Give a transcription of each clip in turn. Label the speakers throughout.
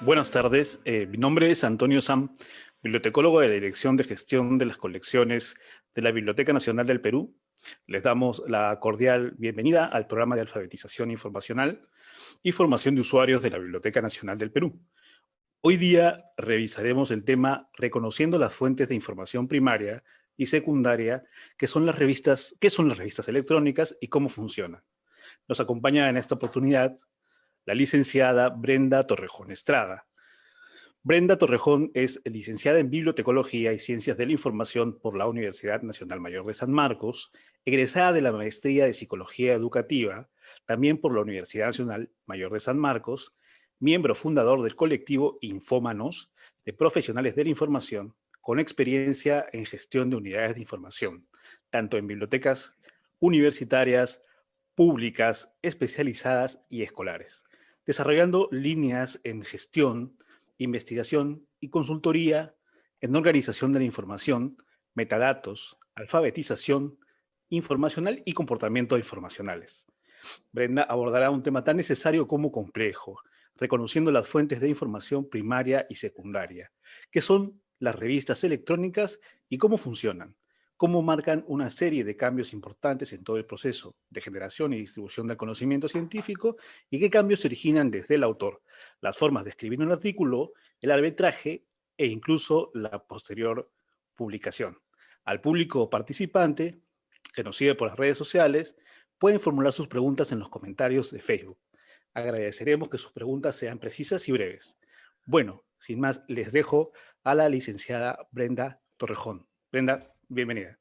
Speaker 1: Buenas tardes, mi nombre es Antonio Sam, bibliotecólogo de la Dirección de Gestión de las Colecciones de la Biblioteca Nacional del Perú. Les damos la cordial bienvenida al programa de alfabetización informacional y formación de usuarios de la Biblioteca Nacional del Perú. Hoy día revisaremos el tema reconociendo las fuentes de información primaria y secundaria, que son las revistas, qué son las revistas electrónicas y cómo funcionan. Nos acompaña en esta oportunidad la licenciada Brenda Torrejón Estrada. Brenda Torrejón es licenciada en Bibliotecología y Ciencias de la Información por la Universidad Nacional Mayor de San Marcos, egresada de la Maestría de Psicología Educativa, también por la Universidad Nacional Mayor de San Marcos, miembro fundador del colectivo Infómanos, de profesionales de la información, con experiencia en gestión de unidades de información, tanto en bibliotecas universitarias, públicas, especializadas y escolares, desarrollando líneas en gestión, investigación y consultoría en organización de la información, metadatos, alfabetización, informacional y comportamiento informacionales. Brenda abordará un tema tan necesario como complejo, reconociendo las fuentes de información primaria y secundaria, que son las revistas electrónicas y cómo funcionan, cómo marcan una serie de cambios importantes en todo el proceso de generación y distribución del conocimiento científico y qué cambios se originan desde el autor, las formas de escribir un artículo, el arbitraje e incluso la posterior publicación. Al público participante, que nos sigue por las redes sociales, pueden formular sus preguntas en los comentarios de Facebook. Agradeceremos que sus preguntas sean precisas y breves. Bueno, sin más, les dejo a la licenciada Brenda Torrejón. Brenda, bienvenida.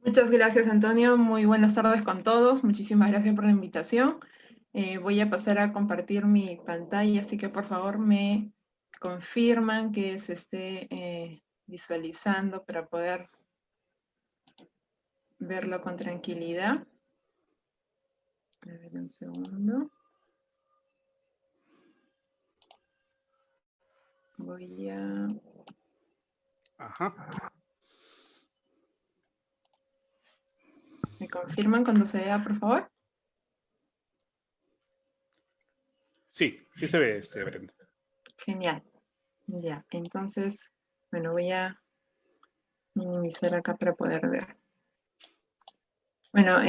Speaker 2: Muchas gracias, Antonio. Muy buenas tardes con todos. Muchísimas gracias por la invitación. Voy a pasar a compartir mi pantalla, así que por favor me confirman que se esté visualizando para poder verlo con tranquilidad. A ver, un segundo. Voy a...
Speaker 1: Ajá.
Speaker 2: ¿Me confirman cuando se vea, por favor?
Speaker 1: Sí, sí se ve, Brenda.
Speaker 2: Genial. Ya, entonces, bueno, voy a minimizar acá para poder ver. Bueno,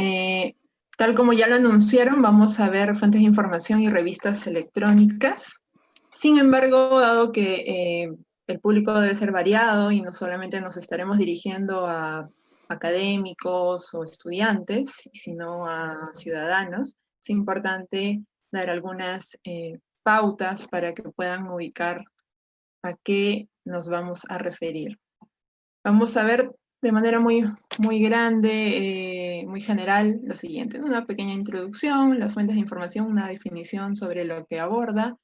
Speaker 2: tal como ya lo anunciaron, vamos a ver fuentes de información y revistas electrónicas. Sin embargo, dado que el público debe ser variado y no solamente nos estaremos dirigiendo a académicos o estudiantes, sino a ciudadanos, es importante dar algunas pautas para que puedan ubicar a qué nos vamos a referir. Vamos a ver de manera muy grande, muy general, lo siguiente, ¿no? Una pequeña introducción, las fuentes de información, una definición sobre lo que aborda,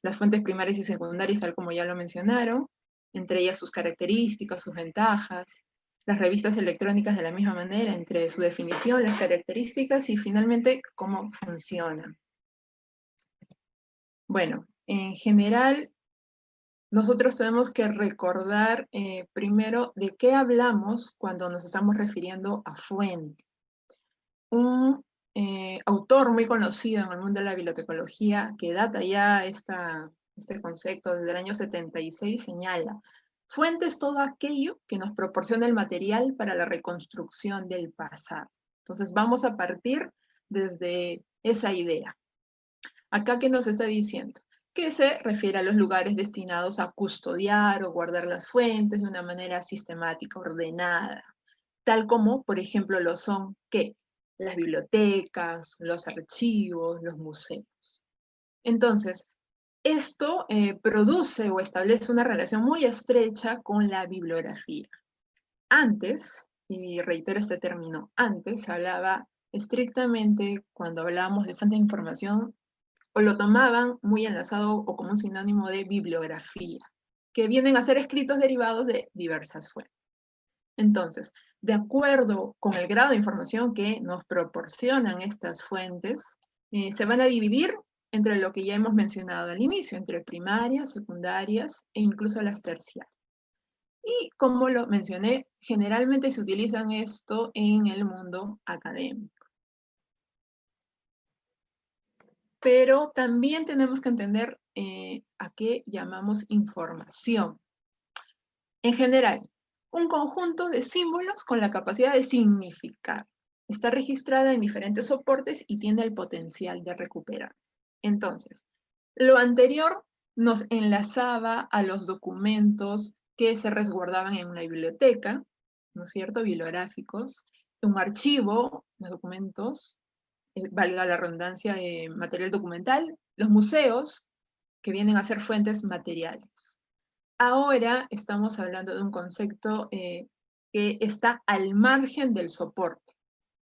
Speaker 2: las fuentes primarias y secundarias, tal como ya lo mencionaron, entre ellas sus características, sus ventajas, las revistas electrónicas de la misma manera, entre su definición, las características y finalmente cómo funcionan. Bueno, en general, nosotros tenemos que recordar primero de qué hablamos cuando nos estamos refiriendo a fuente. Un autor muy conocido en el mundo de la bibliotecología, que data ya este concepto desde el año 76, señala: fuente es todo aquello que nos proporciona el material para la reconstrucción del pasado. Entonces vamos a partir desde esa idea. Acá, ¿qué nos está diciendo? Que se refiere a los lugares destinados a custodiar o guardar las fuentes de una manera sistemática, ordenada, tal como, por ejemplo, lo son, ¿qué? Las bibliotecas, los archivos, los museos. Entonces, esto produce o establece una relación muy estrecha con la bibliografía. Antes, y reitero este término, antes se hablaba estrictamente, cuando hablábamos de fuentes de información, o lo tomaban muy enlazado o como un sinónimo de bibliografía, que vienen a ser escritos derivados de diversas fuentes. Entonces, de acuerdo con el grado de información que nos proporcionan estas fuentes, se van a dividir entre lo que ya hemos mencionado al inicio, entre primarias, secundarias e incluso las terciarias. Y como lo mencioné, generalmente se utilizan esto en el mundo académico. pero también tenemos que entender a qué llamamos información. En general, un conjunto de símbolos con la capacidad de significar. Está registrada en diferentes soportes y tiene el potencial de recuperar. Entonces, lo anterior nos enlazaba a los documentos que se resguardaban en una biblioteca, ¿no es cierto? Bibliográficos, un archivo, los documentos, valga la redundancia, material documental, los museos, que vienen a ser fuentes materiales. Ahora estamos hablando de un concepto que está al margen del soporte,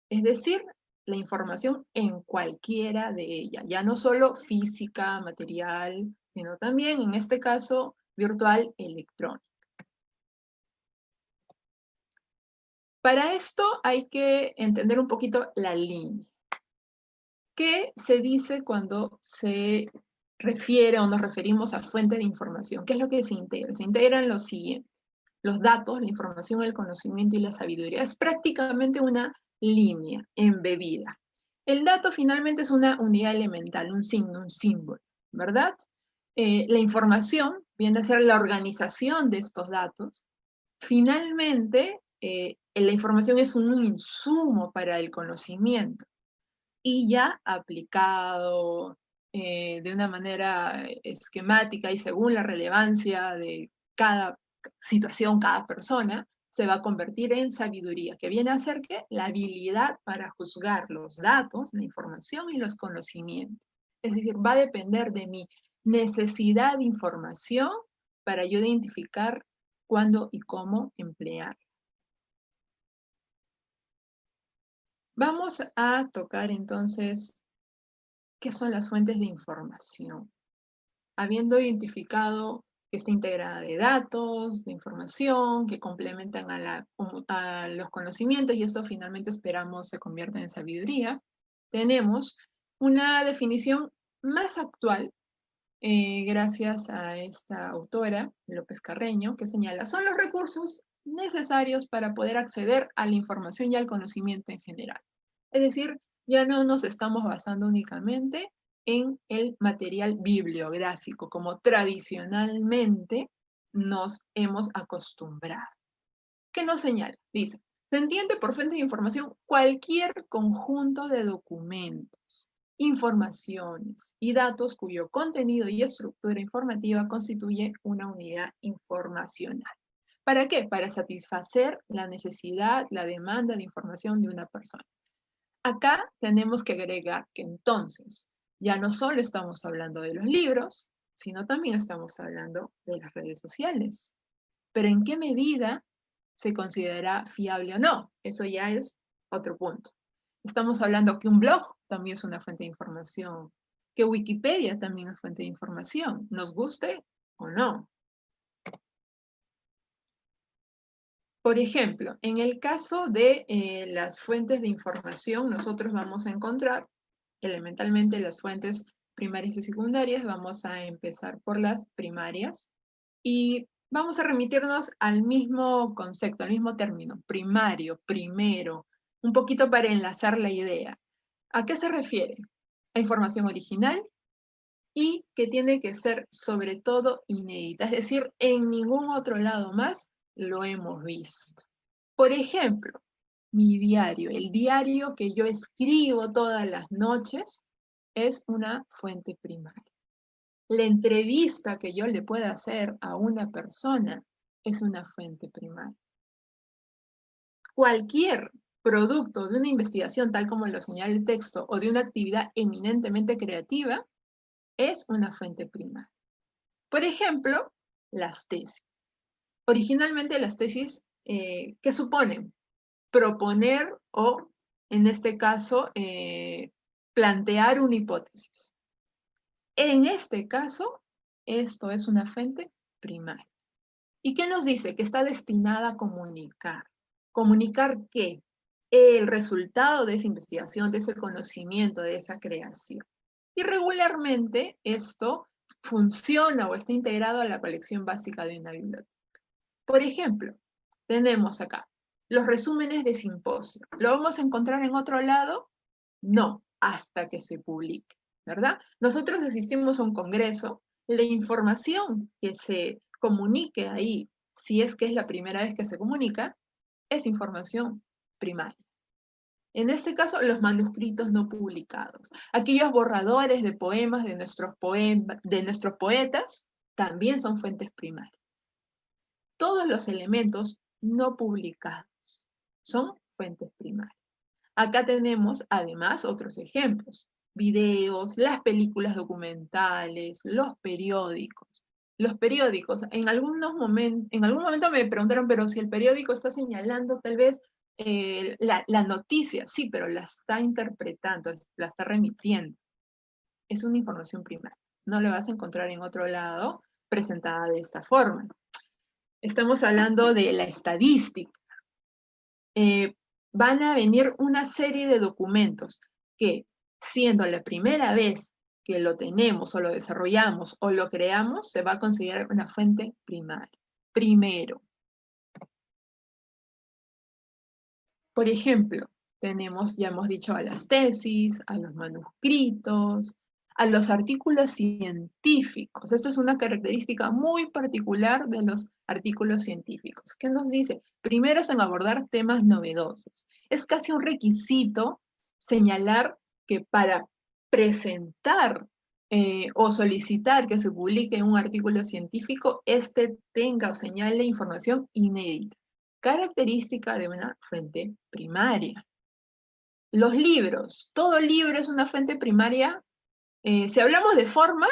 Speaker 2: es decir, la información en cualquiera de ellas, ya no solo física, material, sino también, en este caso, virtual, electrónica. Para esto hay que entender un poquito la línea. ¿Qué se dice cuando se refiere o nos referimos a fuentes de información? ¿Qué es lo que se integra? Se integran los siguientes: los datos, la información, el conocimiento y la sabiduría. Es prácticamente una línea embebida. El dato finalmente es una unidad elemental, un signo, un símbolo, ¿verdad? La información viene a ser la organización de estos datos. Finalmente, la información es un insumo para el conocimiento y ya aplicado de una manera esquemática y según la relevancia de cada situación, cada persona, se va a convertir en sabiduría, que viene a ser ¿qué? La habilidad para juzgar los datos, la información y los conocimientos. Es decir, va a depender de mi necesidad de información para yo identificar cuándo y cómo emplear. Vamos a tocar entonces qué son las fuentes de información. Habiendo identificado que está integrada de datos, de información, que complementan a los conocimientos, y esto finalmente esperamos se convierta en sabiduría, tenemos una definición más actual, gracias a esta autora, López Carreño, que señala: son los recursos necesarios para poder acceder a la información y al conocimiento en general. Es decir, ya no nos estamos basando únicamente en el material bibliográfico, como tradicionalmente nos hemos acostumbrado. ¿Qué nos señala? Dice: se entiende por fuente de información cualquier conjunto de documentos, informaciones y datos cuyo contenido y estructura informativa constituye una unidad informacional. ¿Para qué? Para satisfacer la necesidad, la demanda de información de una persona. Acá tenemos que agregar que entonces ya no solo estamos hablando de los libros, sino también estamos hablando de las redes sociales. Pero ¿en qué medida se considera fiable o no? Eso ya es otro punto. Estamos hablando que un blog también es una fuente de información, que Wikipedia también es fuente de información, nos guste o no. Por ejemplo, en el caso de las fuentes de información, nosotros vamos a encontrar elementalmente las fuentes primarias y secundarias. Vamos a empezar por las primarias y vamos a remitirnos al mismo concepto, al mismo término: primario, primero, un poquito para enlazar la idea. ¿A qué se refiere? A información original y que tiene que ser sobre todo inédita, es decir, en ningún otro lado más lo hemos visto. Por ejemplo, mi diario, el diario que yo escribo todas las noches, es una fuente primaria. La entrevista que yo le pueda hacer a una persona es una fuente primaria. Cualquier producto de una investigación, tal como lo señala el texto, o de una actividad eminentemente creativa, es una fuente primaria. Por ejemplo, las tesis. Originalmente las tesis, ¿qué suponen? Proponer o, en este caso, plantear una hipótesis. En este caso, esto es una fuente primaria. ¿Y qué nos dice? Que está destinada a comunicar. ¿Comunicar qué? El resultado de esa investigación, de ese conocimiento, de esa creación. Y regularmente esto funciona o está integrado a la colección básica de una biblioteca. Por ejemplo, tenemos acá los resúmenes de simposio. ¿Lo vamos a encontrar en otro lado? No, hasta que se publique. ¿verdad? Nosotros asistimos a un congreso, la información que se comunique ahí, si es que es la primera vez que se comunica, es información primaria. En este caso, los manuscritos no publicados. Aquellos borradores de poemas de nuestros poetas también son fuentes primarias. Todos los elementos no publicados son fuentes primarias. Acá tenemos además otros ejemplos: videos, las películas documentales, los periódicos. Los periódicos, en algún momento me preguntaron, pero si el periódico está señalando tal vez la noticia, sí, pero la está interpretando, la está remitiendo. Es una información primaria. No la vas a encontrar en otro lado presentada de esta forma. Estamos hablando de la estadística. Van a venir una serie de documentos que, siendo la primera vez que lo tenemos o lo desarrollamos o lo creamos, se va a considerar una fuente primaria. Primero. Por ejemplo, tenemos, ya hemos dicho, a las tesis, a los manuscritos, a los artículos científicos. Esto es una característica muy particular de los artículos científicos. ¿Qué nos dice? Primero es en abordar temas novedosos. Es casi un requisito señalar que para presentar o solicitar que se publique un artículo científico, este tenga o señale información inédita, característica de una fuente primaria. Los libros, todo libro es una fuente primaria. Si hablamos de forma,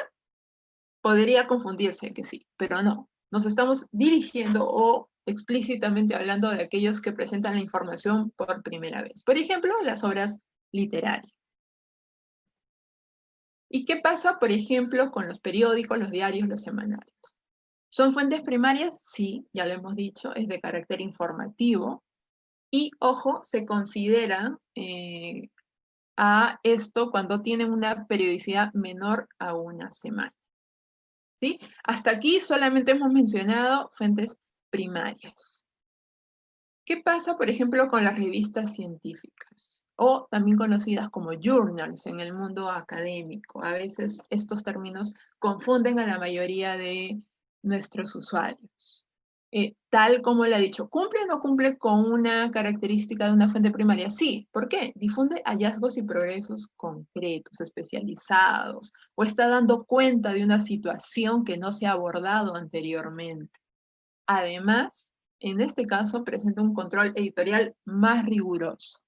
Speaker 2: podría confundirse que sí, pero no. Nos estamos dirigiendo o explícitamente hablando de aquellos que presentan la información por primera vez. Por ejemplo, las obras literarias. ¿Y qué pasa, por ejemplo, con los periódicos, los diarios, los semanarios? ¿Son fuentes primarias? Sí, ya lo hemos dicho, es de carácter informativo. Y, ojo, se considera a esto cuando tienen una periodicidad menor a una semana. ¿Sí? Hasta aquí solamente hemos mencionado fuentes primarias. ¿Qué pasa, por ejemplo, con las revistas científicas? O también conocidas como journals en el mundo académico. A veces estos términos confunden a la mayoría de nuestros usuarios. Tal como le ha dicho, ¿cumple o no cumple con una característica de una fuente primaria? Sí. ¿Por qué? Difunde hallazgos y progresos concretos, especializados, o está dando cuenta de una situación que no se ha abordado anteriormente. Además, en este caso, presenta un control editorial más riguroso.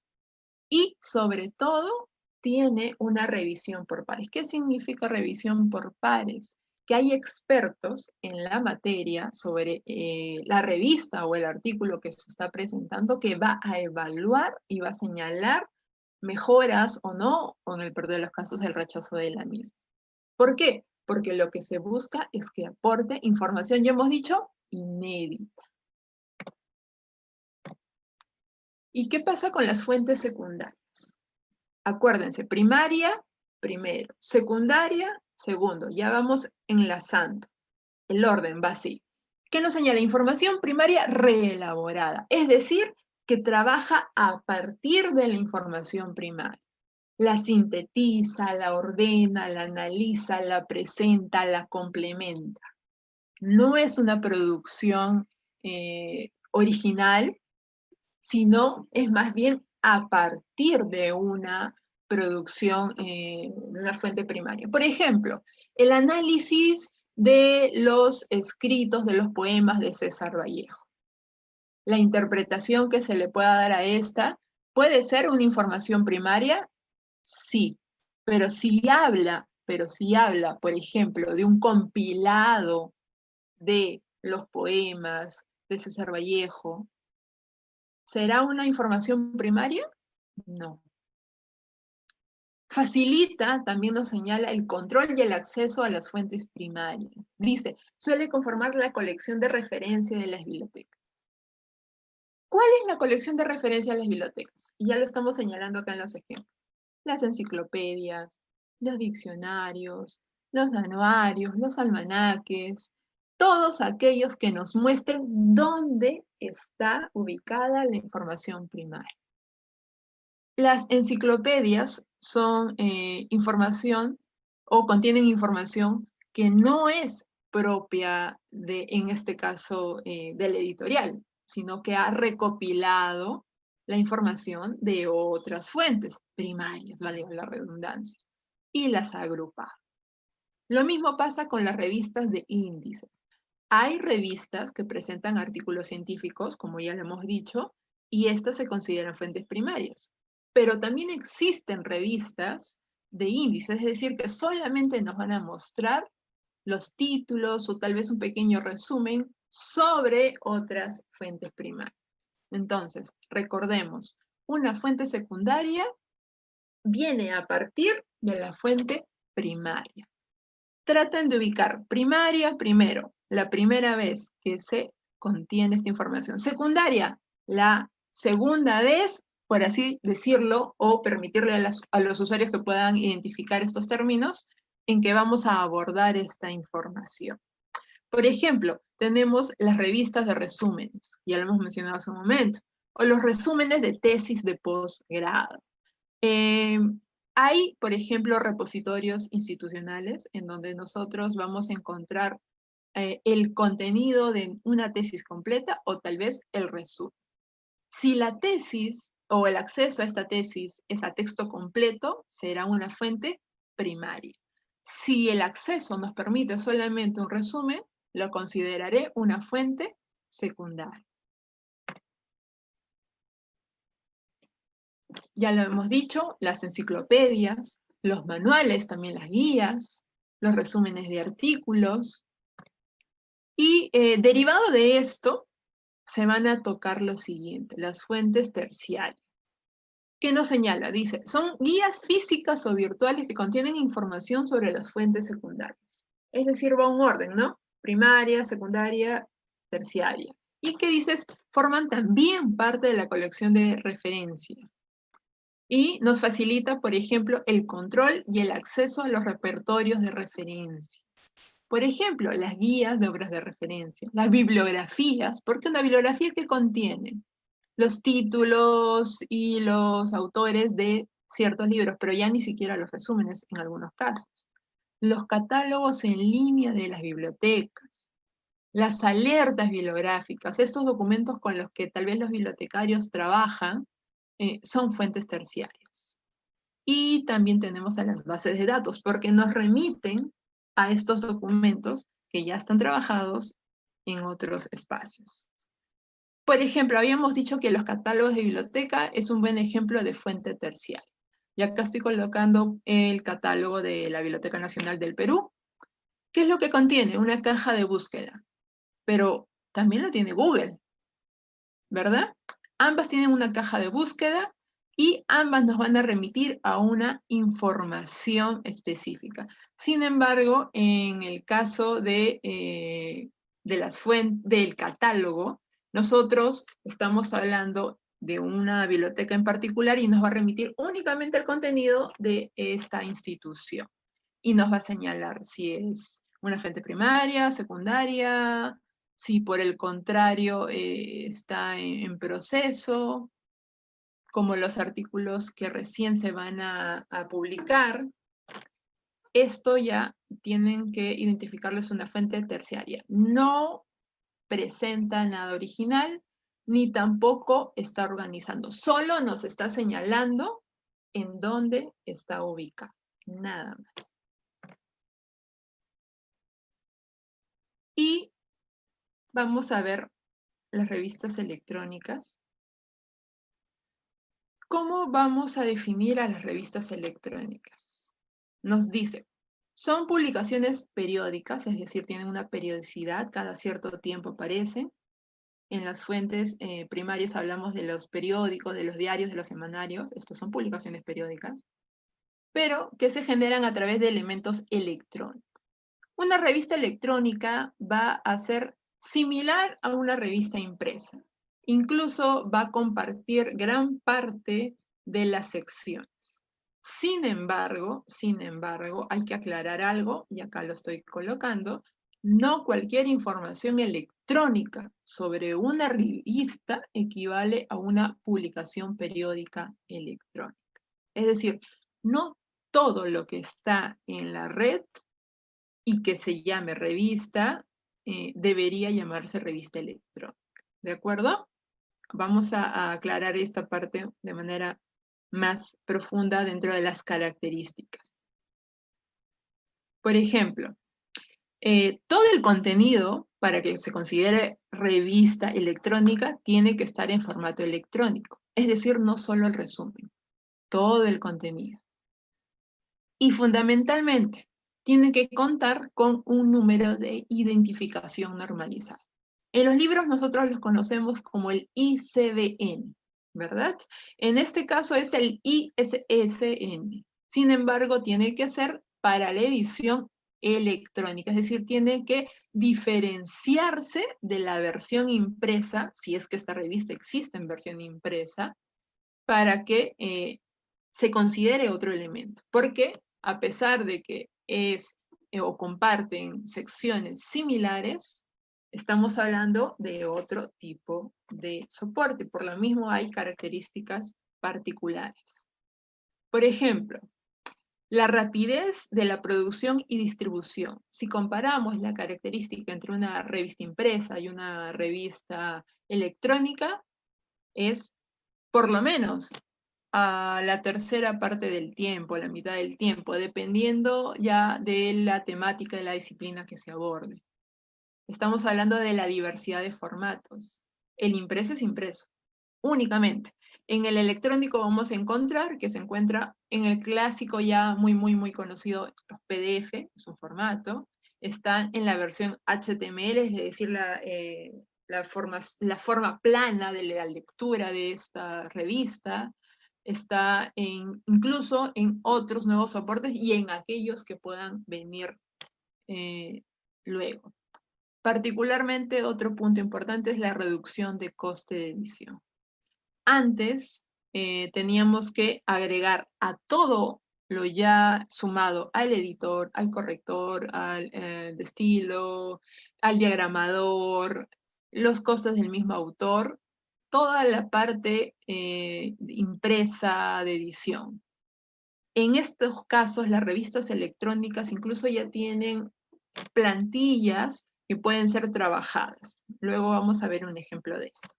Speaker 2: Y, sobre todo, tiene una revisión por pares. ¿Qué significa revisión por pares? Que hay expertos en la materia sobre la revista o el artículo que se está presentando que va a evaluar y va a señalar mejoras o no, o en el peor de los casos, el rechazo de la misma. ¿Por qué? Porque lo que se busca es que aporte información, ya hemos dicho, inédita. ¿Y qué pasa con las fuentes secundarias? Acuérdense, primaria, primero, secundaria, segundo. Ya vamos enlazando. El orden va así. ¿Qué nos señala? Información primaria reelaborada, es decir, que trabaja a partir de la información primaria. La sintetiza, la ordena, la analiza, la presenta, la complementa. No es una producción original, sino es más bien a partir de una producción, de una fuente primaria. Por ejemplo, el análisis de los escritos de los poemas de César Vallejo. La interpretación que se le pueda dar a esta, ¿puede ser una información primaria? Sí, pero si habla, por ejemplo, de un compilado de los poemas de César Vallejo, ¿será una información primaria? No. Facilita, también nos señala, el control y el acceso a las fuentes primarias. Dice, suele conformar la colección de referencia de las bibliotecas. ¿Cuál es la colección de referencia de las bibliotecas? Y ya lo estamos señalando acá en los ejemplos. Las enciclopedias, los diccionarios, los anuarios, los almanaques, todos aquellos que nos muestren dónde está ubicada la información primaria. Las enciclopedias son información o contienen información que no es propia de, en este caso, del editorial, sino que ha recopilado la información de otras fuentes primarias, valga la redundancia, y las ha agrupado. Lo mismo pasa con las revistas de índices. Hay revistas que presentan artículos científicos, como ya lo hemos dicho, y estas se consideran fuentes primarias. Pero también existen revistas de índices, es decir, que solamente nos van a mostrar los títulos o tal vez un pequeño resumen sobre otras fuentes primarias. Entonces, recordemos, una fuente secundaria viene a partir de la fuente primaria. Traten de ubicar primaria primero, la primera vez que se contiene esta información. Secundaria, la segunda vez, por así decirlo, o permitirle a los usuarios que puedan identificar estos términos, en que vamos a abordar esta información. Por ejemplo, tenemos las revistas de resúmenes, ya lo hemos mencionado hace un momento, o los resúmenes de tesis de posgrado. Hay, por ejemplo, repositorios institucionales en donde nosotros vamos a encontrar el contenido de una tesis completa o tal vez el resumen. Si la tesis o el acceso a esta tesis es a texto completo, será una fuente primaria. Si el acceso nos permite solamente un resumen, lo consideraré una fuente secundaria. Ya lo hemos dicho, las enciclopedias, los manuales, también las guías, los resúmenes de artículos. Y derivado de esto, se van a tocar lo siguiente, las fuentes terciarias. ¿Qué nos señala? Dice, son guías físicas o virtuales que contienen información sobre las fuentes secundarias. Es decir, va un orden, ¿no? Primaria, secundaria, terciaria. Y que dices, forman también parte de la colección de referencia. Y nos facilita, por ejemplo, el control y el acceso a los repertorios de referencia. Por ejemplo, las guías de obras de referencia, las bibliografías, porque una bibliografía que contiene los títulos y los autores de ciertos libros, pero ya ni siquiera los resúmenes en algunos casos. Los catálogos en línea de las bibliotecas, las alertas bibliográficas, estos documentos con los que tal vez los bibliotecarios trabajan, son fuentes terciarias. Y también tenemos a las bases de datos, porque nos remiten a estos documentos que ya están trabajados en otros espacios. Por ejemplo, habíamos dicho que los catálogos de biblioteca es un buen ejemplo de fuente terciaria. Y acá estoy colocando el catálogo de la Biblioteca Nacional del Perú. ¿Qué es lo que contiene? Una caja de búsqueda. Pero también lo tiene Google, ¿verdad? Ambas tienen una caja de búsqueda y ambas nos van a remitir a una información específica. Sin embargo, en el caso de las fuentes, del catálogo, nosotros estamos hablando de una biblioteca en particular y nos va a remitir únicamente el contenido de esta institución. Y nos va a señalar si es una fuente primaria, secundaria, si por el contrario está en proceso, como los artículos que recién se van a publicar. Esto ya tienen que identificarles una fuente terciaria. No presenta nada original, ni tampoco está organizando. Solo nos está señalando en dónde está ubicado. Nada más. Y vamos a ver las revistas electrónicas. ¿Cómo vamos a definir a las revistas electrónicas? Nos dice, son publicaciones periódicas, es decir, tienen una periodicidad, cada cierto tiempo aparecen. En las fuentes primarias hablamos de los periódicos, de los diarios, de los semanarios, estos son publicaciones periódicas, pero que se generan a través de elementos electrónicos. Una revista electrónica va a ser similar a una revista impresa. Incluso va a compartir gran parte de las secciones. Sin embargo, hay que aclarar algo, y acá lo estoy colocando, no cualquier información electrónica sobre una revista equivale a una publicación periódica electrónica. Es decir, no todo lo que está en la red y que se llame revista, debería llamarse revista electrónica. ¿De acuerdo? Vamos a aclarar esta parte de manera más profunda dentro de las características. Por ejemplo, todo el contenido, para que se considere revista electrónica, tiene que estar en formato electrónico. Es decir, no solo el resumen, todo el contenido. Y fundamentalmente, tiene que contar con un número de identificación normalizado. En los libros nosotros los conocemos como el ICBN, ¿verdad? En este caso es el ISSN. Sin embargo, tiene que ser para la edición electrónica, es decir, tiene que diferenciarse de la versión impresa, si es que esta revista existe en versión impresa, para que se considere otro elemento. Porque a pesar de que es o comparten secciones similares, estamos hablando de otro tipo de soporte. Por lo mismo hay características particulares. Por ejemplo, la rapidez de la producción y distribución. Si comparamos la característica entre una revista impresa y una revista electrónica, es por lo menos a la tercera parte del tiempo, la mitad del tiempo, dependiendo ya de la temática de la disciplina que se aborde. Estamos hablando de la diversidad de formatos. El impreso es impreso, únicamente. En el electrónico vamos a encontrar que se encuentra en el clásico ya muy conocido, los PDF, es un formato. Está en la versión HTML, es decir, la forma plana de la lectura de esta revista. Está incluso en otros nuevos soportes y en aquellos que puedan venir luego. Particularmente, otro punto importante es la reducción de coste de edición. Antes teníamos que agregar a todo lo ya sumado al editor, al corrector, al de estilo, al diagramador, los costes del mismo autor, toda la parte impresa de edición. En estos casos, las revistas electrónicas incluso ya tienen plantillas que pueden ser trabajadas. Luego vamos a ver un ejemplo de esto.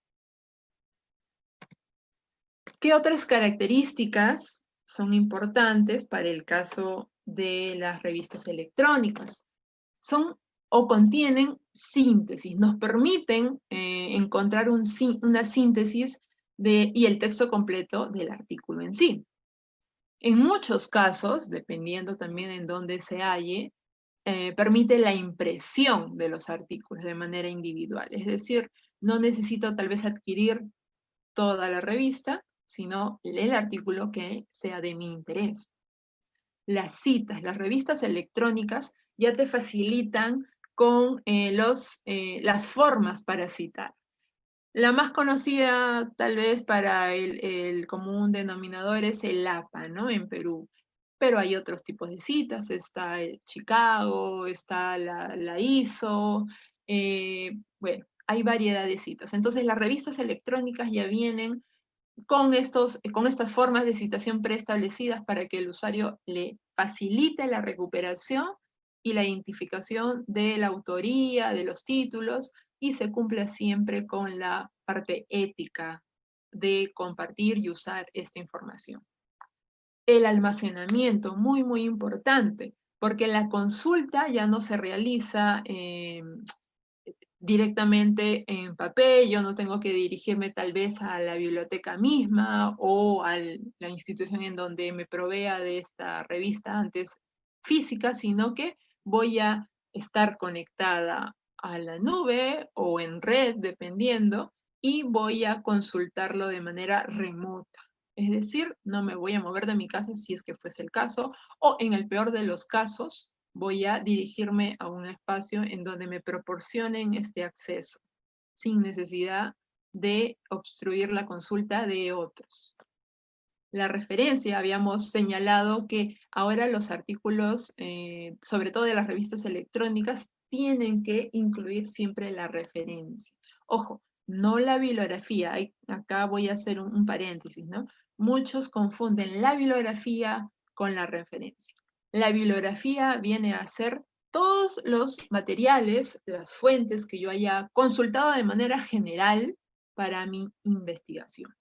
Speaker 2: ¿Qué otras características son importantes para el caso de las revistas electrónicas? Son o contienen síntesis, nos permiten encontrar una síntesis y el texto completo del artículo en sí. En muchos casos, dependiendo también en dónde se halle, permite la impresión de los artículos de manera individual. Es decir, no necesito tal vez adquirir toda la revista, sino el artículo que sea de mi interés. Las citas, las revistas electrónicas ya te facilitan con las formas para citar. La más conocida tal vez para el común denominador es el APA, ¿no? En Perú. Pero hay otros tipos de citas, está el Chicago, está la ISO, bueno, hay variedad de citas. Entonces las revistas electrónicas ya vienen con estas formas de citación preestablecidas para que el usuario le facilite la recuperación y la identificación de la autoría, de los títulos, y se cumpla siempre con la parte ética de compartir y usar esta información. El almacenamiento, muy importante, porque la consulta ya no se realiza directamente en papel, yo no tengo que dirigirme tal vez a la biblioteca misma o a la institución en donde me provea de esta revista antes física, sino que voy a estar conectada a la nube o en red, dependiendo, y voy a consultarlo de manera remota. Es decir, no me voy a mover de mi casa si es que fuese el caso, o en el peor de los casos, voy a dirigirme a un espacio en donde me proporcionen este acceso, sin necesidad de obstruir la consulta de otros. La referencia, habíamos señalado que ahora los artículos, sobre todo de las revistas electrónicas, tienen que incluir siempre la referencia. Ojo, no la bibliografía, acá voy a hacer un paréntesis, ¿no? Muchos confunden la bibliografía con la referencia. La bibliografía viene a ser todos los materiales, las fuentes que yo haya consultado de manera general para mi investigación.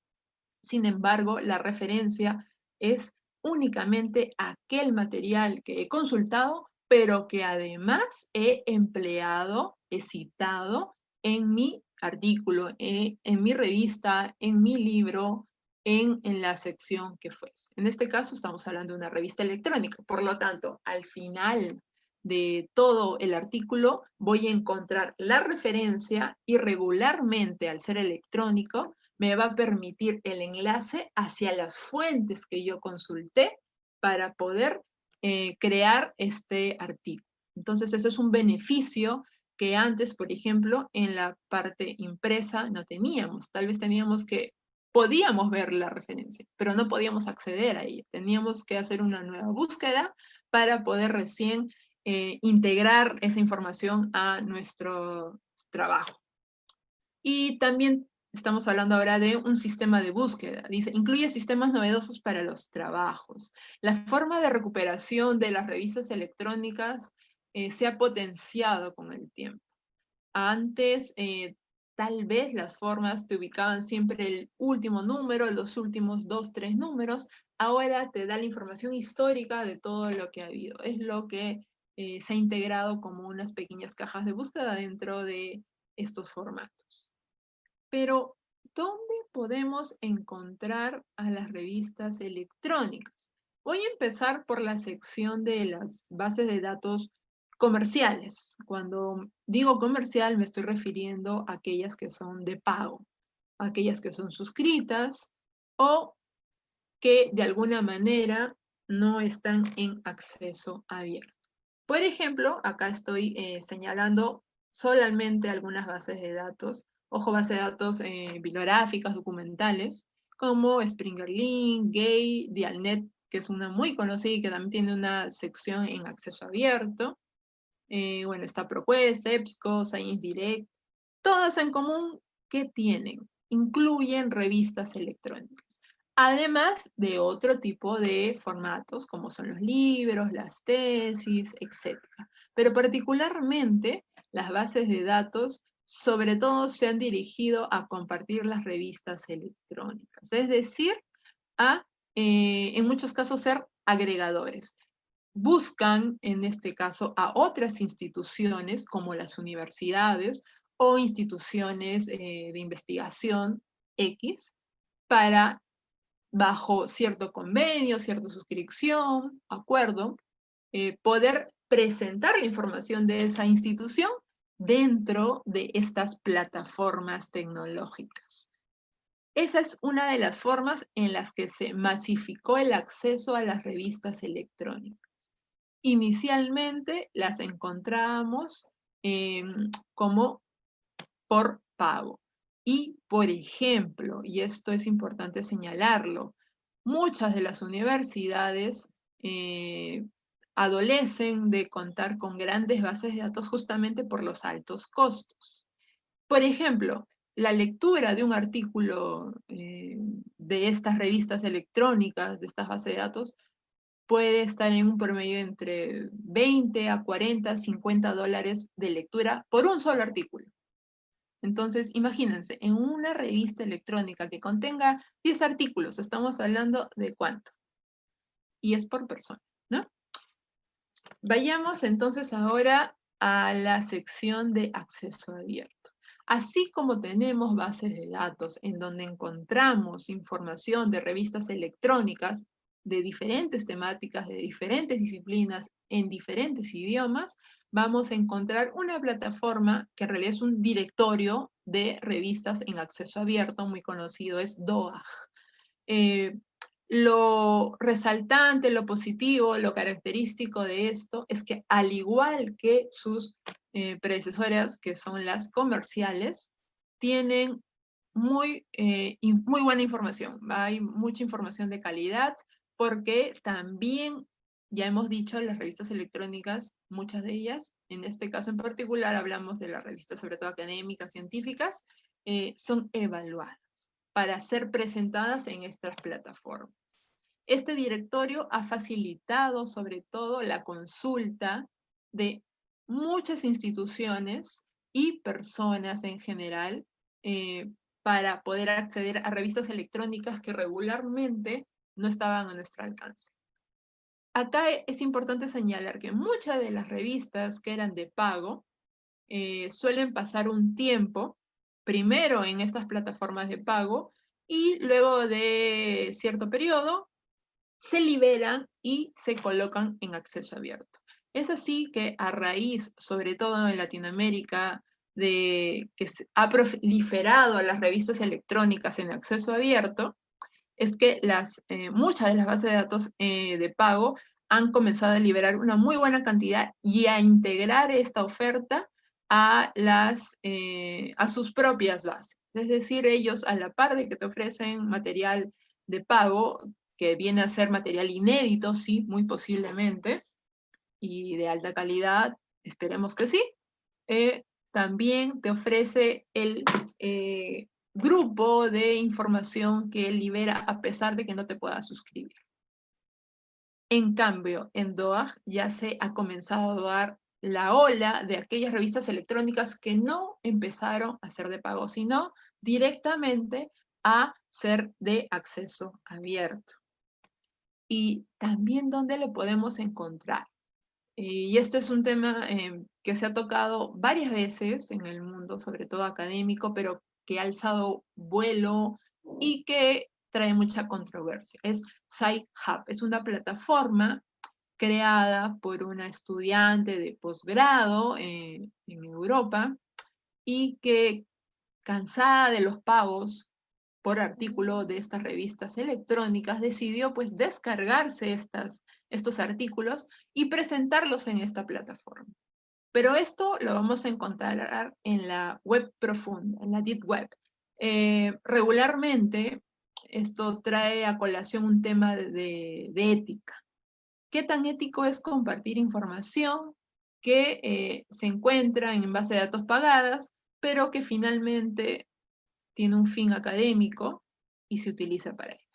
Speaker 2: Sin embargo, la referencia es únicamente aquel material que he consultado, pero que además he empleado, he citado en mi artículo, en mi revista, en mi libro, en la sección que fuese. En este caso estamos hablando de una revista electrónica. Por lo tanto, al final de todo el artículo voy a encontrar la referencia y regularmente, al ser electrónico, me va a permitir el enlace hacia las fuentes que yo consulté para poder crear este artículo. Entonces, eso es un beneficio que antes, por ejemplo, en la parte impresa no teníamos. Tal vez podíamos ver la referencia, pero no podíamos acceder a ella. Teníamos que hacer una nueva búsqueda para poder recién integrar esa información a nuestro trabajo. Y también estamos hablando ahora de un sistema de búsqueda. Dice, incluye sistemas novedosos para los trabajos. La forma de recuperación de las revistas electrónicas se ha potenciado con el tiempo. Antes, tal vez las formas te ubicaban siempre el último número, los últimos 2, 3 números. Ahora te da la información histórica de todo lo que ha habido. Es lo que se ha integrado como unas pequeñas cajas de búsqueda dentro de estos formatos. Pero, ¿dónde podemos encontrar a las revistas electrónicas? Voy a empezar por la sección de las bases de datos comerciales. Cuando digo comercial, me estoy refiriendo a aquellas que son de pago, aquellas que son suscritas o que de alguna manera no están en acceso abierto. Por ejemplo, acá estoy señalando solamente algunas bases de datos. Ojo, bases de datos bibliográficas, documentales, como Springer Link, Gay, Dialnet, que es una muy conocida y que también tiene una sección en acceso abierto. Bueno, está ProQuest, EBSCO, Science Direct. Todas en común, ¿qué tienen? Incluyen revistas electrónicas. Además de otro tipo de formatos, como son los libros, las tesis, etc. Pero particularmente, las bases de datos, sobre todo, se han dirigido a compartir las revistas electrónicas. Es decir, en muchos casos, ser agregadores. Buscan, en este caso, a otras instituciones, como las universidades o instituciones de investigación X, para, bajo cierto convenio, cierta suscripción, acuerdo, poder presentar la información de esa institución dentro de estas plataformas tecnológicas. Esa es una de las formas en las que se masificó el acceso a las revistas electrónicas. Inicialmente las encontrábamos como por pago. Y, por ejemplo, y esto es importante señalarlo, muchas de las universidades adolecen de contar con grandes bases de datos justamente por los altos costos. Por ejemplo, la lectura de un artículo de estas revistas electrónicas, de estas bases de datos, puede estar en un promedio entre 20 a 40, 50 dólares de lectura por un solo artículo. Entonces, imagínense, en una revista electrónica que contenga 10 artículos, estamos hablando de ¿cuánto? Y es por persona, ¿no? Vayamos entonces ahora a la sección de acceso abierto. Así como tenemos bases de datos en donde encontramos información de revistas electrónicas de diferentes temáticas, de diferentes disciplinas, en diferentes idiomas, vamos a encontrar una plataforma que en realidad es un directorio de revistas en acceso abierto, muy conocido, es DOAJ. Lo resaltante, lo positivo, lo característico de esto es que, al igual que sus predecesoras, que son las comerciales, tienen muy buena información. Hay mucha información de calidad, porque también, ya hemos dicho, las revistas electrónicas, muchas de ellas, en este caso en particular hablamos de las revistas sobre todo académicas, científicas, son evaluadas para ser presentadas en estas plataformas. Este directorio ha facilitado sobre todo la consulta de muchas instituciones y personas en general para poder acceder a revistas electrónicas que regularmente no estaban a nuestro alcance. Acá es importante señalar que muchas de las revistas que eran de pago suelen pasar un tiempo, primero en estas plataformas de pago, y luego de cierto periodo se liberan y se colocan en acceso abierto. Es así que a raíz, sobre todo en Latinoamérica, de que ha proliferado las revistas electrónicas en acceso abierto, es que muchas de las bases de datos de pago han comenzado a liberar una muy buena cantidad y a integrar esta oferta a sus propias bases. Es decir, ellos a la par de que te ofrecen material de pago, que viene a ser material inédito, sí, muy posiblemente, y de alta calidad, esperemos que sí, también te ofrece el grupo de información que él libera a pesar de que no te puedas suscribir. En cambio, en DOAJ ya se ha comenzado a dar la ola de aquellas revistas electrónicas que no empezaron a ser de pago, sino directamente a ser de acceso abierto. Y también dónde lo podemos encontrar. Y esto es un tema que se ha tocado varias veces en el mundo, sobre todo académico, pero que ha alzado vuelo y que trae mucha controversia. Es SciHub, es una plataforma creada por una estudiante de posgrado en Europa y que, cansada de los pagos por artículo de estas revistas electrónicas, decidió pues descargarse estos artículos y presentarlos en esta plataforma. Pero esto lo vamos a encontrar en la web profunda, en la Deep Web. Regularmente esto trae a colación un tema de ética. ¿Qué tan ético es compartir información que se encuentra en base de datos pagadas, pero que finalmente tiene un fin académico y se utiliza para eso?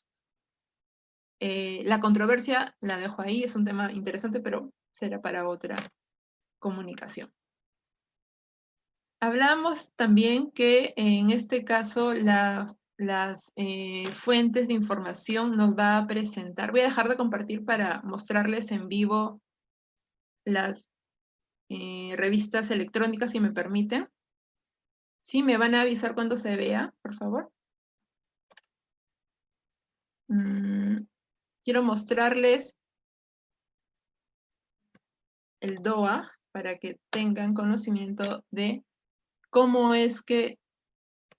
Speaker 2: La controversia la dejo ahí, es un tema interesante, pero será para otra comunicación. Hablamos también que en este caso las fuentes de información nos va a presentar. Voy a dejar de compartir para mostrarles en vivo las revistas electrónicas, si me permiten. ¿Sí? ¿Me van a avisar cuando se vea, por favor? Quiero mostrarles el DOAJ para que tengan conocimiento de cómo es que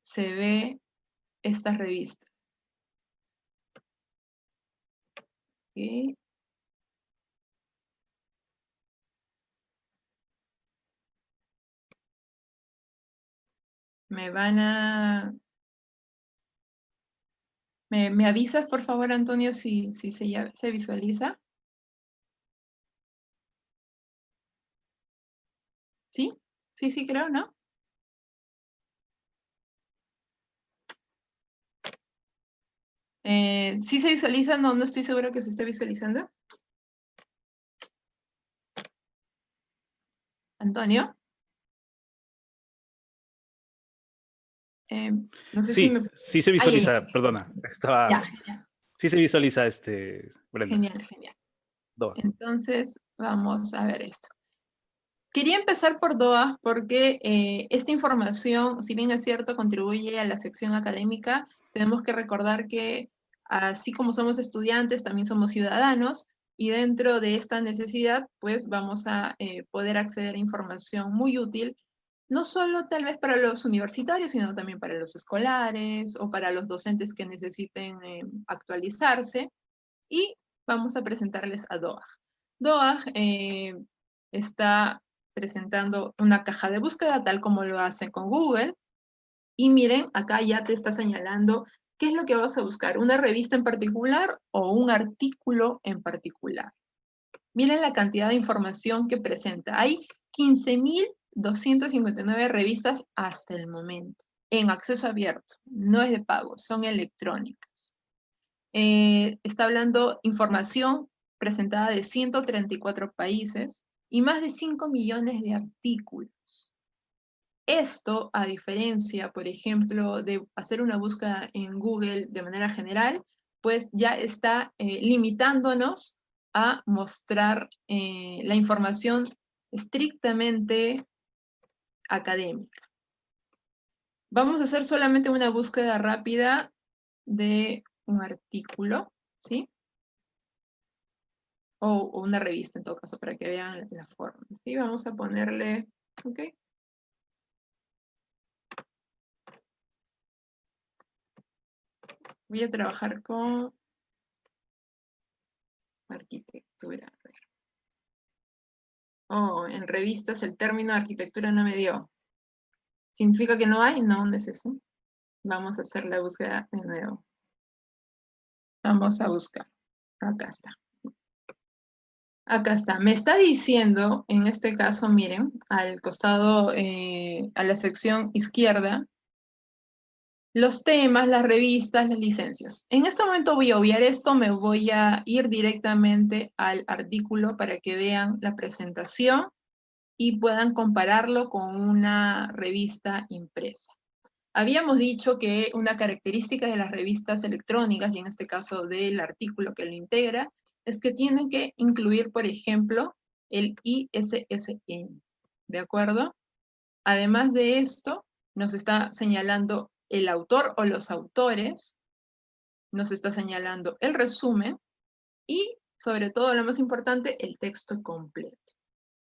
Speaker 2: se ve esta revista. ¿Okay? Me van a... ¿Me avisas, por favor, Antonio, si se visualiza? ¿Sí? Sí, creo, ¿no? ¿Sí se visualiza? No estoy segura que se esté visualizando. ¿Antonio? No sé si me...
Speaker 1: Sí se visualiza,
Speaker 2: ya.
Speaker 1: perdona.
Speaker 2: Ya.
Speaker 1: Sí se visualiza, Brenda.
Speaker 2: Genial.
Speaker 1: DOAJ.
Speaker 2: Entonces, vamos a ver esto. Quería empezar por DOAJ porque esta información, si bien es cierto, contribuye a la sección académica, tenemos que recordar que así como somos estudiantes, también somos ciudadanos, y dentro de esta necesidad, pues vamos a poder acceder a información muy útil, no solo tal vez para los universitarios, sino también para los escolares o para los docentes que necesiten actualizarse, y vamos a presentarles a DOAJ. DOAJ está presentando una caja de búsqueda, tal como lo hace con Google. Y miren, acá ya te está señalando qué es lo que vas a buscar, una revista en particular o un artículo en particular. Miren la cantidad de información que presenta. Hay 15.259 revistas hasta el momento, en acceso abierto. No es de pago, son electrónicas. Está hablando información presentada de 134 países y más de 5 millones de artículos. Esto, a diferencia, por ejemplo, de hacer una búsqueda en Google de manera general, pues ya está limitándonos a mostrar la información estrictamente académica. Vamos a hacer solamente una búsqueda rápida de un artículo, ¿sí? O una revista en todo caso, para que vean la forma, ¿sí? Vamos a ponerle, ¿ok? Voy a trabajar con arquitectura. A ver. Oh, en revistas el término arquitectura no me dio. ¿Significa que no hay? No, no es eso. Vamos a hacer la búsqueda de nuevo. Vamos a buscar. Acá está. Acá está. Me está diciendo, en este caso, miren, al costado, a la sección izquierda, los temas, las revistas, las licencias. En este momento voy a obviar esto, me voy a ir directamente al artículo para que vean la presentación y puedan compararlo con una revista impresa. Habíamos dicho que una característica de las revistas electrónicas, y en este caso del artículo que lo integra, es que tienen que incluir, por ejemplo, el ISSN, ¿de acuerdo? Además de esto, nos está señalando el autor o los autores, nos está señalando el resumen y, sobre todo, lo más importante, el texto completo.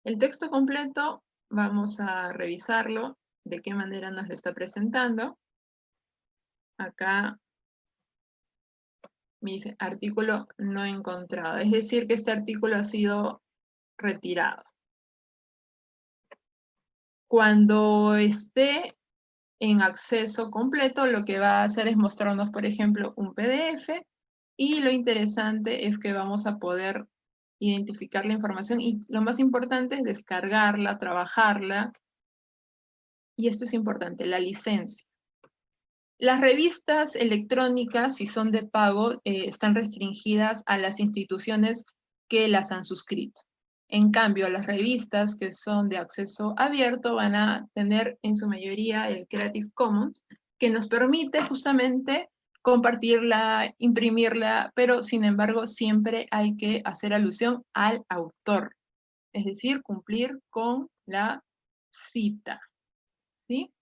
Speaker 2: El texto completo, vamos a revisarlo, de qué manera nos lo está presentando. Acá me dice artículo no encontrado, es decir que este artículo ha sido retirado. Cuando esté en acceso completo, lo que va a hacer es mostrarnos, por ejemplo, un PDF, y lo interesante es que vamos a poder identificar la información, y lo más importante es descargarla, trabajarla, y esto es importante, la licencia. Las revistas electrónicas, si son de pago, están restringidas a las instituciones que las han suscrito. En cambio, las revistas que son de acceso abierto van a tener en su mayoría el Creative Commons, que nos permite justamente compartirla, imprimirla, pero sin embargo siempre hay que hacer alusión al autor, es decir, cumplir con la cita, ¿sí?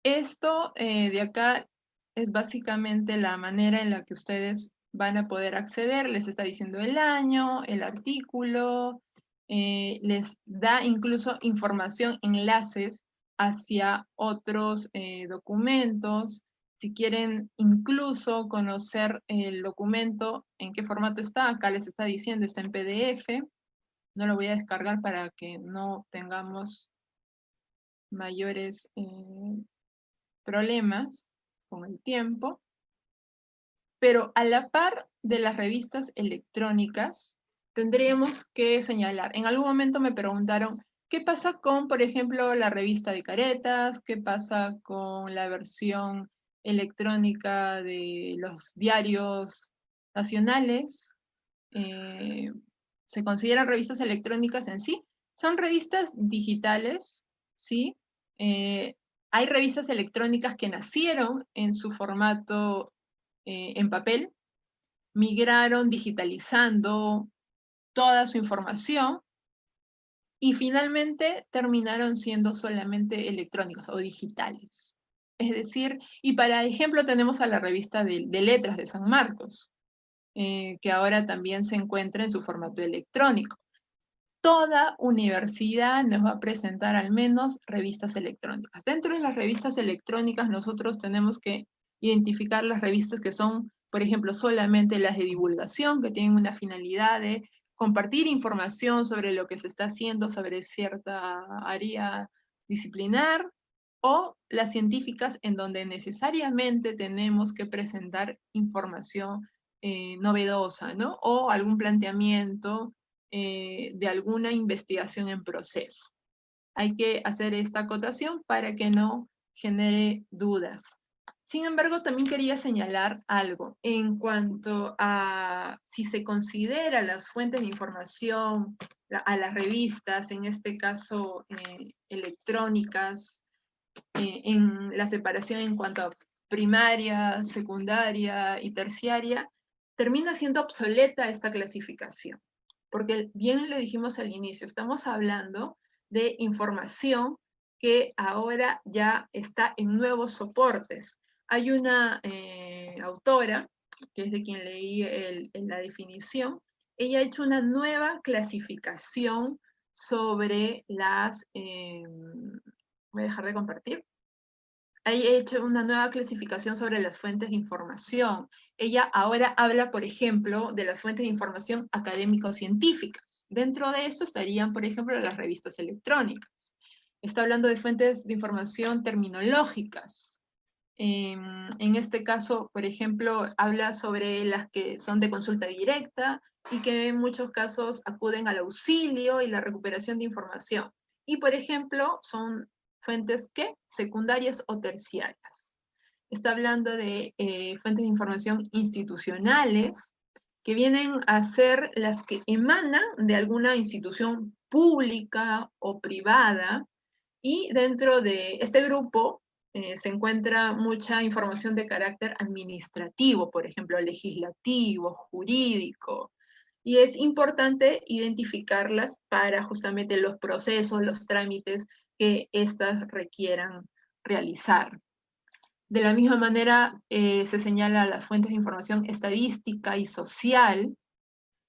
Speaker 2: Esto de acá es básicamente la manera en la que ustedes van a poder acceder. Les está diciendo el año, el artículo, les da incluso información, enlaces hacia otros documentos. Si quieren incluso conocer el documento, en qué formato está, acá les está diciendo, está en PDF. No lo voy a descargar para que no tengamos mayores problemas con el tiempo, pero a la par de las revistas electrónicas, tendríamos que señalar, en algún momento me preguntaron, ¿qué pasa con, por ejemplo, la revista de Caretas? ¿Qué pasa con la versión electrónica de los diarios nacionales? ¿Se consideran revistas electrónicas en sí? Son revistas digitales, ¿sí? Hay revistas electrónicas que nacieron en su formato en papel, migraron digitalizando toda su información y finalmente terminaron siendo solamente electrónicas o digitales. Es decir, y para ejemplo tenemos a la revista de letras de San Marcos, que ahora también se encuentra en su formato electrónico. Toda universidad nos va a presentar al menos revistas electrónicas. Dentro de las revistas electrónicas nosotros tenemos que identificar las revistas que son, por ejemplo, solamente las de divulgación, que tienen una finalidad de compartir información sobre lo que se está haciendo sobre cierta área disciplinar, o las científicas en donde necesariamente tenemos que presentar información novedosa, ¿no? O algún planteamiento de alguna investigación en proceso. Hay que hacer esta acotación para que no genere dudas. Sin embargo, también quería señalar algo en cuanto a si se considera las fuentes de información, a las revistas, en este caso electrónicas, en la separación en cuanto a primaria, secundaria y terciaria, termina siendo obsoleta esta clasificación. Porque bien le dijimos al inicio, estamos hablando de información que ahora ya está en nuevos soportes. Hay una autora, que es de quien leí la definición, ella ha hecho una nueva clasificación sobre las... voy a dejar de compartir. Ha hecho una nueva clasificación sobre las fuentes de información. Ella ahora habla, por ejemplo, de las fuentes de información académico-científicas. Dentro de esto estarían, por ejemplo, las revistas electrónicas. Está hablando de fuentes de información terminológicas. En este caso, por ejemplo, habla sobre las que son de consulta directa y que en muchos casos acuden al auxilio y la recuperación de información. Y, por ejemplo, son fuentes ¿qué? Secundarias o terciarias. Está hablando de fuentes de información institucionales, que vienen a ser las que emanan de alguna institución pública o privada, y dentro de este grupo se encuentra mucha información de carácter administrativo, por ejemplo, legislativo, jurídico, y es importante identificarlas para justamente los procesos, los trámites que éstas requieran realizar. De la misma manera, se señala las fuentes de información estadística y social.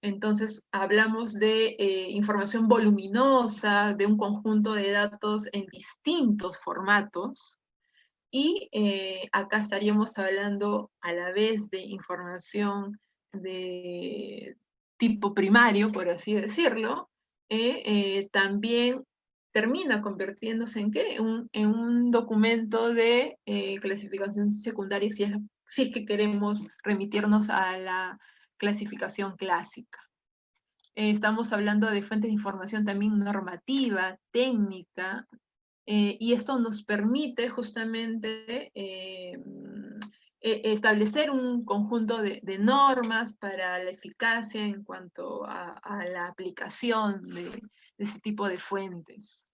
Speaker 2: Entonces, hablamos de información voluminosa, de un conjunto de datos en distintos formatos. Y acá estaríamos hablando a la vez de información de tipo primario, por así decirlo, también termina convirtiéndose en ¿qué? En un documento de clasificación secundaria si es que queremos remitirnos a la clasificación clásica. Estamos hablando de fuentes de información también normativa, técnica, y esto nos permite justamente establecer un conjunto de normas para la eficacia en cuanto a la aplicación de ese tipo de fuentes.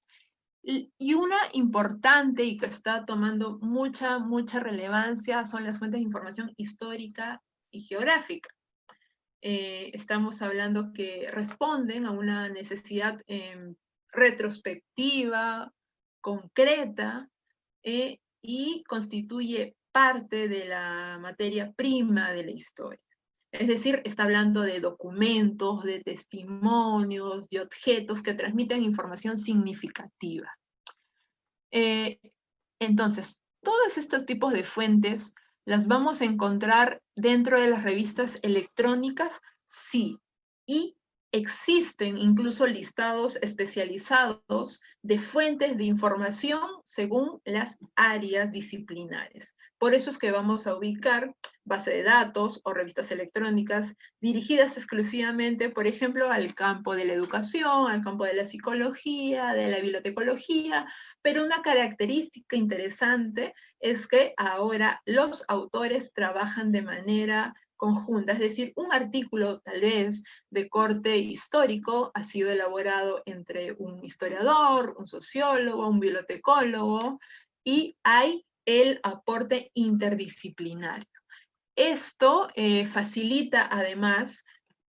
Speaker 2: Y una importante y que está tomando mucha relevancia son las fuentes de información histórica y geográfica. Estamos hablando que responden a una necesidad retrospectiva, concreta, y constituye parte de la materia prima de la historia. Es decir, está hablando de documentos, de testimonios, de objetos que transmiten información significativa. Entonces, todos estos tipos de fuentes las vamos a encontrar dentro de las revistas electrónicas, sí, y existen incluso listados especializados de fuentes de información según las áreas disciplinares. Por eso es que vamos a ubicar base de datos o revistas electrónicas dirigidas exclusivamente, por ejemplo, al campo de la educación, al campo de la psicología, de la bibliotecología, pero una característica interesante es que ahora los autores trabajan de manera conjunta, es decir, un artículo tal vez de corte histórico ha sido elaborado entre un historiador, un sociólogo, un bibliotecólogo, y hay el aporte interdisciplinario. Esto facilita además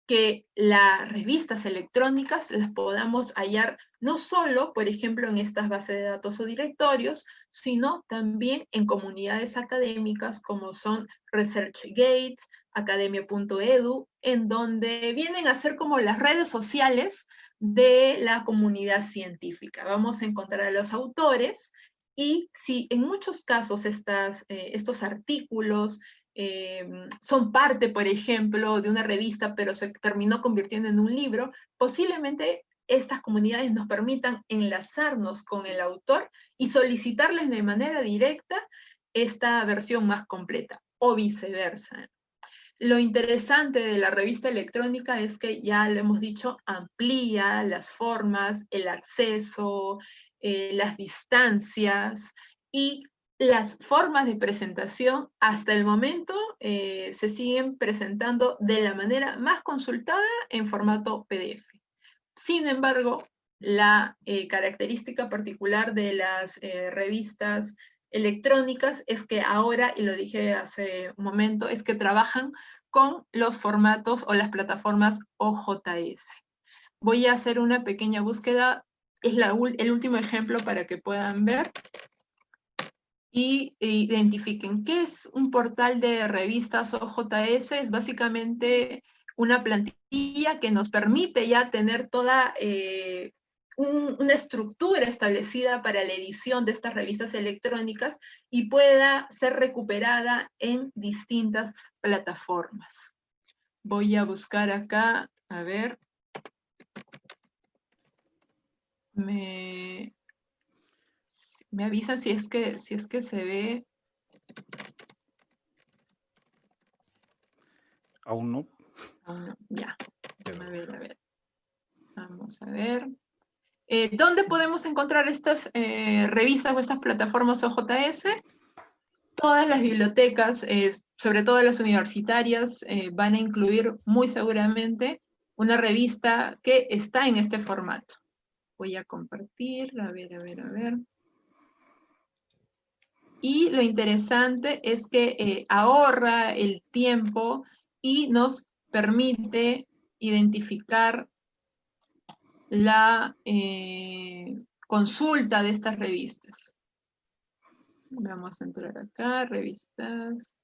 Speaker 2: que las revistas electrónicas las podamos hallar no solo, por ejemplo, en estas bases de datos o directorios, sino también en comunidades académicas como son ResearchGate, academia.edu, en donde vienen a ser como las redes sociales de la comunidad científica. Vamos a encontrar a los autores y si en muchos casos estos artículos son parte, por ejemplo, de una revista, pero se terminó convirtiendo en un libro, posiblemente estas comunidades nos permitan enlazarnos con el autor y solicitarles de manera directa esta versión más completa, o viceversa. Lo interesante de la revista electrónica es que, ya lo hemos dicho, amplía las formas, el acceso, las distancias y las formas de presentación hasta el momento se siguen presentando de la manera más consultada en formato PDF. Sin embargo, la característica particular de las revistas electrónicas es que ahora, y lo dije hace un momento, es que trabajan con los formatos o las plataformas OJS. Voy a hacer una pequeña búsqueda, es el último ejemplo para que puedan ver y identifiquen qué es un portal de revistas OJS. Es básicamente una plantilla que nos permite ya tener toda una estructura establecida para la edición de estas revistas electrónicas y pueda ser recuperada en distintas plataformas. Voy a buscar acá, a ver. Me avisan si es que se ve.
Speaker 1: Aún no.
Speaker 2: Aún no, ya.
Speaker 1: Pero...
Speaker 2: A ver. Vamos a ver. ¿Dónde podemos encontrar estas revistas o estas plataformas OJS? Todas las bibliotecas, sobre todo las universitarias, van a incluir muy seguramente una revista que está en este formato. Voy a compartir, a ver. Y lo interesante es que ahorra el tiempo y nos permite identificar la consulta de estas revistas. Vamos a entrar acá, revistas.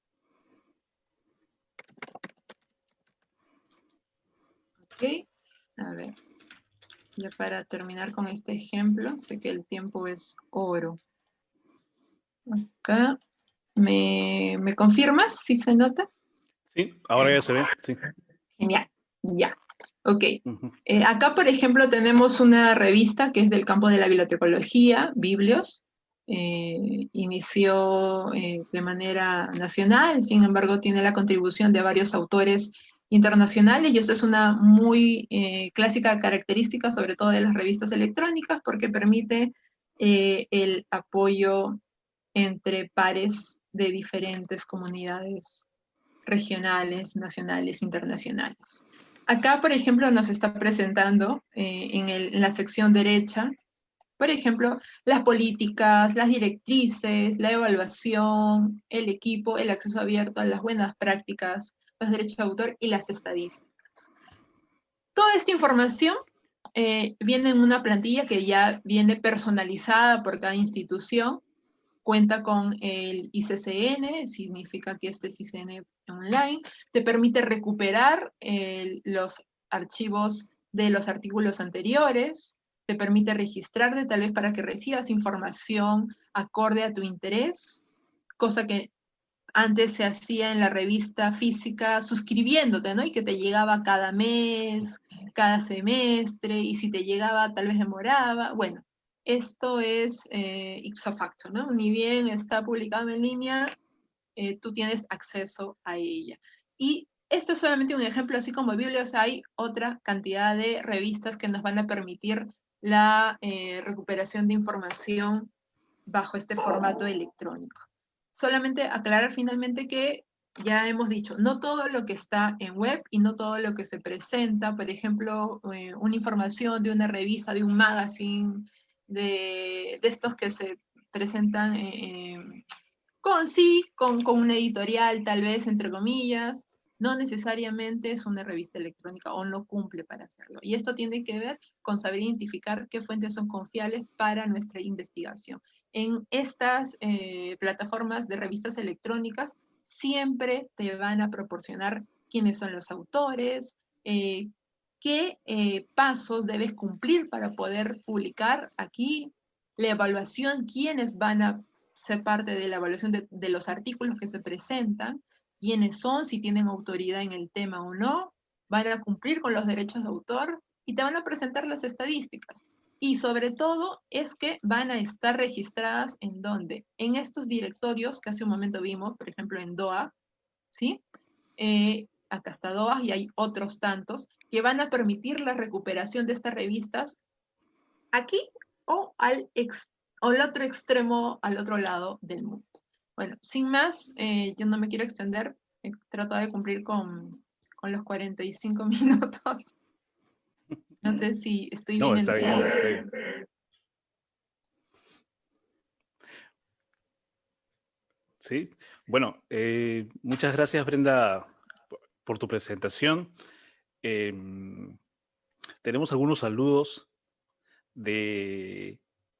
Speaker 2: Ok, a ver. Ya para terminar con este ejemplo, sé que el tiempo es oro. Acá, ¿me confirmas si se nota?
Speaker 1: Sí, ahora ya se ve, sí.
Speaker 2: Genial, ya. Ok.
Speaker 1: Uh-huh.
Speaker 2: Acá, por ejemplo, tenemos una revista que es del campo de la bibliotecología, Biblios. Inició de manera nacional, sin embargo, tiene la contribución de varios autores internacionales, y esta es una muy clásica característica, sobre todo de las revistas electrónicas, porque permite el apoyo entre pares de diferentes comunidades regionales, nacionales, internacionales. Acá, por ejemplo, nos está presentando en la sección derecha, por ejemplo, las políticas, las directrices, la evaluación, el equipo, el acceso abierto a las buenas prácticas, los derechos de autor y las estadísticas. Toda esta información viene en una plantilla que ya viene personalizada por cada institución. Cuenta con el ICCN, significa que este es ICN online, te permite recuperar los archivos de los artículos anteriores, te permite registrarte tal vez para que recibas información acorde a tu interés, cosa que antes se hacía en la revista física suscribiéndote, ¿no? Y que te llegaba cada mes, cada semestre, y si te llegaba tal vez demoraba. Bueno, esto es ipso facto, ¿no? Ni bien está publicado en línea, tú tienes acceso a ella. Y esto es solamente un ejemplo, así como Biblios hay otra cantidad de revistas que nos van a permitir la recuperación de información bajo este formato electrónico. Solamente aclarar finalmente que ya hemos dicho, no todo lo que está en web y no todo lo que se presenta, por ejemplo, una información de una revista, de un magazine, de estos que se presentan con una editorial tal vez, entre comillas, no necesariamente es una revista electrónica o no cumple para hacerlo. Y esto tiene que ver con saber identificar qué fuentes son confiables para nuestra investigación. En estas plataformas de revistas electrónicas siempre te van a proporcionar quiénes son los autores, qué pasos debes cumplir para poder publicar aquí, la evaluación, quiénes van a ser parte de la evaluación de los artículos que se presentan, quiénes son, si tienen autoridad en el tema o no, van a cumplir con los derechos de autor y te van a presentar las estadísticas. Y sobre todo es que van a estar registradas en dónde. En estos directorios que hace un momento vimos, por ejemplo en DOA, ¿sí? Acá está DOA y hay otros tantos que van a permitir la recuperación de estas revistas aquí o o el otro extremo al otro lado del mundo. Bueno, sin más, yo no me quiero extender, he tratado de cumplir con los 45 minutos. No sé si estoy
Speaker 1: No,
Speaker 2: bien
Speaker 1: está bien,
Speaker 2: enterada.
Speaker 1: está bien. Sí, bueno, muchas gracias, Brenda, por tu presentación. Em, Tenemos algunos saludos de,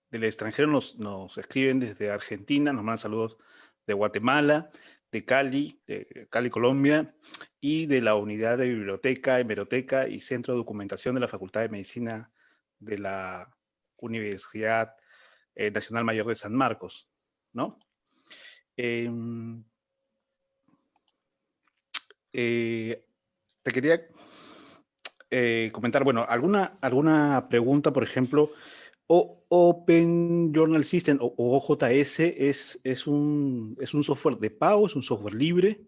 Speaker 1: del extranjero, nos escriben desde Argentina, nos mandan saludos de Guatemala, de Cali, Colombia, y de la Unidad de Biblioteca, Hemeroteca y Centro de Documentación de la Facultad de Medicina de la Universidad Nacional Mayor de San Marcos, ¿no? Em, eh, Te quería comentar, bueno, alguna pregunta, por ejemplo, Open Journal System o OJS es un software de pago, es un software libre.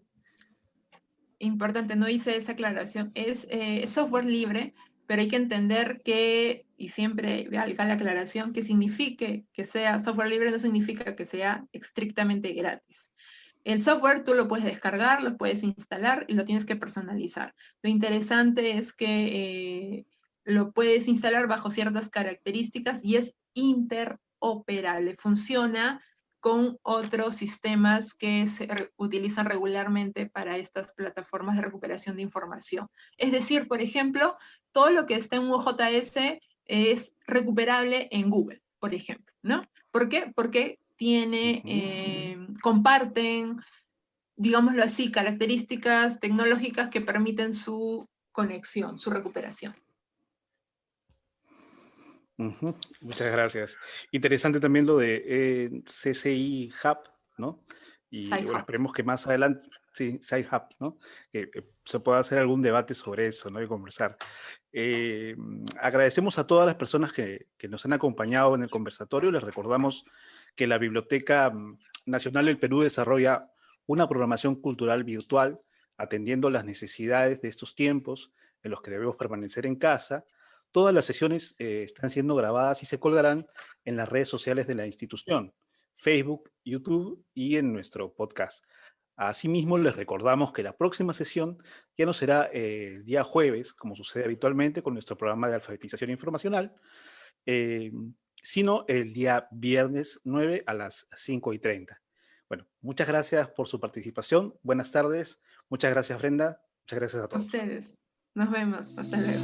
Speaker 2: Importante, no hice esa aclaración, es software libre, pero hay que entender que, y siempre valga la aclaración, que signifique que sea software libre no significa que sea estrictamente gratis. El software tú lo puedes descargar, lo puedes instalar y lo tienes que personalizar. Lo interesante es que lo puedes instalar bajo ciertas características y es interoperable. Funciona con otros sistemas que se utilizan regularmente para estas plataformas de recuperación de información. Es decir, por ejemplo, todo lo que está en un OJS es recuperable en Google, por ejemplo, ¿no? ¿Por qué? Porque comparten, digámoslo así, características tecnológicas que permiten su conexión, su recuperación.
Speaker 1: Muchas gracias. Interesante también lo de CCI Hub, ¿no? Y bueno,
Speaker 2: Sci-Hub.
Speaker 1: esperemos que más adelante, sí, Sci-Hub, ¿no? Que se pueda hacer algún debate sobre eso, ¿no? Y conversar. Agradecemos a todas las personas que nos han acompañado en el conversatorio. Les recordamos que la Biblioteca Nacional del Perú desarrolla una programación cultural virtual atendiendo las necesidades de estos tiempos en los que debemos permanecer en casa. Todas las sesiones están siendo grabadas y se colgarán en las redes sociales de la institución, Facebook, YouTube y en nuestro podcast. Asimismo, les recordamos que la próxima sesión ya no será el día jueves, como sucede habitualmente con nuestro programa de alfabetización informacional, eh, sino el día viernes 9 a las 5:30. Bueno, muchas gracias por su participación. Buenas tardes. Muchas gracias, Brenda. Muchas gracias a
Speaker 2: A
Speaker 1: todos.
Speaker 2: ustedes. Nos vemos. Hasta luego.